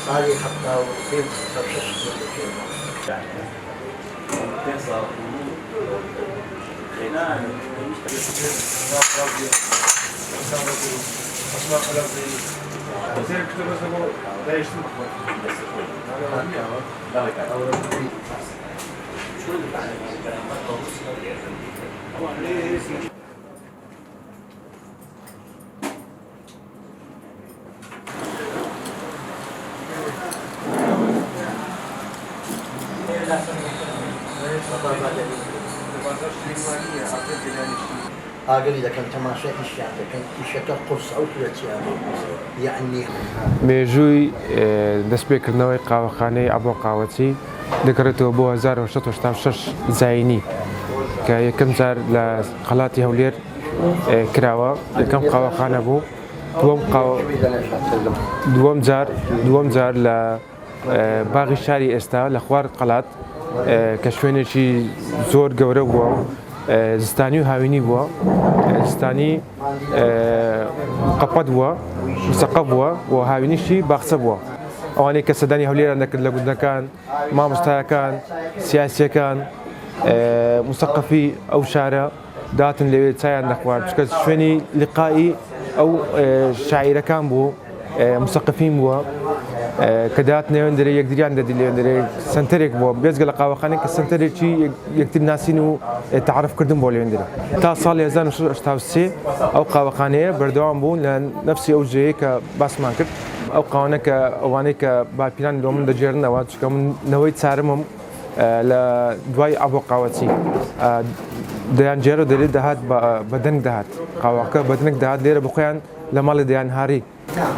صاري حتى وفين تفشش ئاگەر دەکەن تەماشای ئیشیان دەکەن ئیشەکە قورس ئەو کوێچیان یعنی مێژووی دەستپێکردنەوەی قاوەخانەی ئەبۆ قاوەچی دەکرێتەوە بۆ 1986 زاینی کە یەکەم جار لە قەڵاتی هەولێر کراوە یەکەم قاوەخانە بوو دووەم جار لە باغی شاری ئێستا لە خوار قەڵات کە شوێنێکی زۆر گەورە بووە زستانی و هاوینی بووە زستانی قەپەت بووە مسەقەف بووە و هاوینیشی باخچە بووە ئەوانەی کە سەدانی هەولێران دەکرد لە گوندەکان مامۆستایەکان سیاسیەکان مسەقەفی ئەو شارە داتن لەوێ چایان دەخوارد چکە شوێنی لقایی ئەو شاعیرەکان بوو مسەقفین بووە کە دات نێوێندەرە یەکدریان دەدی لێوێندەرێ سنتەرێک بووە بێزگە لە قاوەخانەی کە سنتەرێکی یەکتر ناسین و تعرفکردن بۆ لێوێندەرە تا ساڵی 1983 ئەو قاوەخانەیە بەردەوام بوون لە نەفسی ئەو جێیە کە باسمان کرد ئەو قاوانە کە ئەوانەی کە باپیران لۆ من دەجێڕنەوە چکە من نەوەی چارمم لە دوای ئەبۆ قاوەچی دەیان جێرە دەرێت دەهات بە دەنگ دەهات قاوەکە بە دەنگ دەهات لێرە بخۆیان لە ماڵی دەیان هاری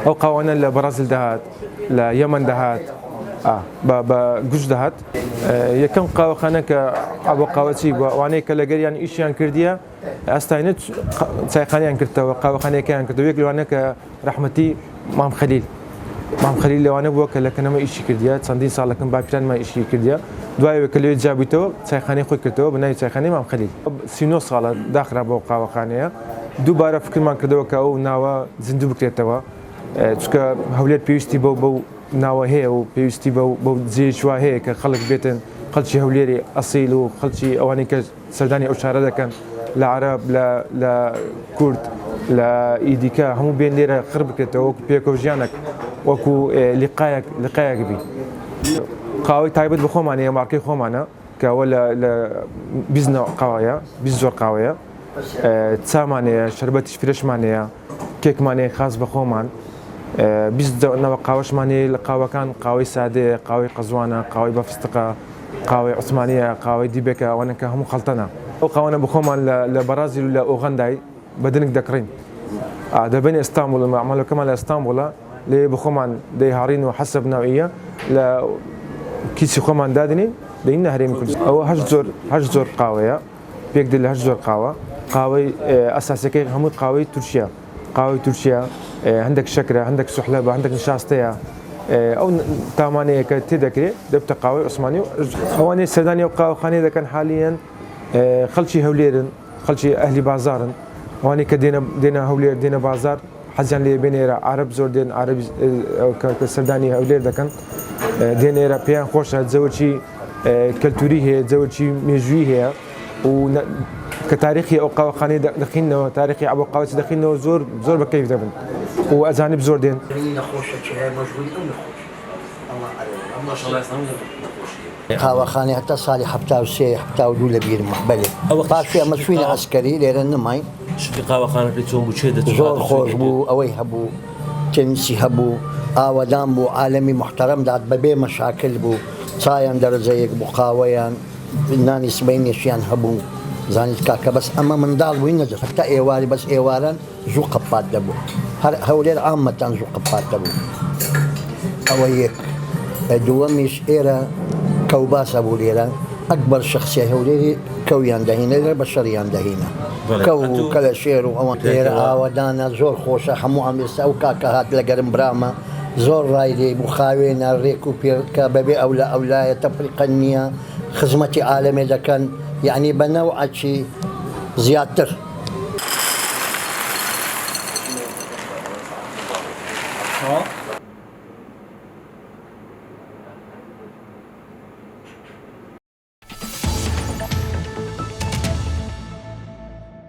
ئەو قاوانە لە بەرازیل دەهات لە یەمەن دەهات بە گوشت دەهات یەکەم قاوەخانە کە ئەبۆ قاوەچی بووە ئەوانەی کە لەگەریان ئیشیان کردیە ئەستاینێت چایخانەیان کردەوە قاوەخانەیەکیان کردەوە یەک لەوانە کە ڕەحمەتی مام خەلیل لەوانە بووە کە لە کەنەمە ئیشی کردیە چەندین ساڵەکەم باپیرانمان ئیشی کردیە دوایەوە کە لێ جابوویتەوە چایخانەی خۆی کردەوە بە ناوی چایخانەی مام خەلیل 39 ساڵە داخرا بۆ قاوەخانەیە دووبارە فکرمان کردەوە کە ئەو ناوە زیندوو بکرێتەوە چکە هەولێر پێویستی بەو ناوە هەیە و پێویستی بەو جێژوا هەیە کە خەڵک بێتن خەڵکی هەولێری ئەسیل و خەڵکی ئەوانەی کە سەردانی ئەو شارە دەکەن لە عەرەب لە کورد لە ئیدیکە هەموو بێن لێرە خڕ بکرێتەوە وەکو پێکەوژیانێک وەکو لقایەک بی قاوەی تایبەت بە خۆمانەیە مارکەی خۆمانە کە ئەوە لە بیزنە قاوەیە بیست زۆر قاوەیە چامانەیە شەربەتیش فرێشمانەیە کێکمانەیە خاص بە خۆمان بیستەوە قاوەشمانەیە لە قاوەکان قاوەی سادەیە قاوەی قەزوانە قاوەی بە فستقە قاوەی عوسمانیە قاوەی دیبێکە ئەوانە کە هەموو خەڵتەنە ئەو قاوانە بە خۆمان لە بەرازیل و لە ئۆغەندای بەدنک دەکڕین دەبێن ئێستانبوڵ مەعمەلەکەمان لە ئێستانبوڵە لێ بە خۆمان دەیهاڕین و حەسەب ناوئیە لە کیسی خۆمان دادنین دەین هەرێمی کوردستان ئەوە هەشت زۆر قاوەیە پێک دێت لە هەشت زۆر قاوەی ئەساسەکەی هەمووی قاوەی تورکیا هەندێک شەکرە هەندێک سوحلەبە هەندێک نشاستەیە ئەو تامانەیە کە تێدەکرێت دەبتە قاوەی عوسمانی و ئەوانەی سەردانی ئەو قاوەخانەی دەکەن حالیەن خەڵکی هەولێرن خەڵکی ئەهلی بازارن ئەوانەی کە دێنە هەولێر دێنە بازار حەزیان لێ بێنێرە عەرەب زۆر دێن عەرەبی کە سەردانی هەولێر دەکەن دێنێرە پێیان خۆشە جەوەرکی کەلتوری هەیە جەوەرکی مێژووی هەیە و کە تاریخی ئەو قاوەخانەی دەخینەوە تاریخی ئەبۆ قاوەچی دەخینەوە زۆر بە کەیف دەبن و ئەجانب زۆر دێن قاوەخانەی هەتا ساڵی 1972 لە بیرمە بەێ پاشی ئەمە شوێنی عەسکەری لێرە نمای قاوەخانەکە چۆن بوو چێ زۆر خۆش بوو ئەوەی هەبوو تەنیسی هەبوو ئاوەدان بوو عالەمی محتەرەم دات بەبێ مەشاکل بوو چایان دەرەجەیەک بوو قاوەیان نانی سبەینێکیان هەبوو زانیت کاکە بەس ئەمە منداڵ بووی نەدەست هەتا ئێواری بەس ئێواران زوو قەپات دەبوو هەر هەولێر عامەتان زوو قەپات دەبوو ئەوە یەک دووەمیش ئێرە كوباس ابو ليران اكبر شخصيه هوليري كويان دهينا غير بشريان دهينا بلى. كو أنتو- كلا شير وأوان لكن- ودانا زور خوشة حمو أميس أو كاكا هات لقرم براما زور رايدي مخاوينا ريكو بيركا ببي أولا يتفرقنيا خدمتي عالمي إذا كان يعني بنوع شي زيادتر ها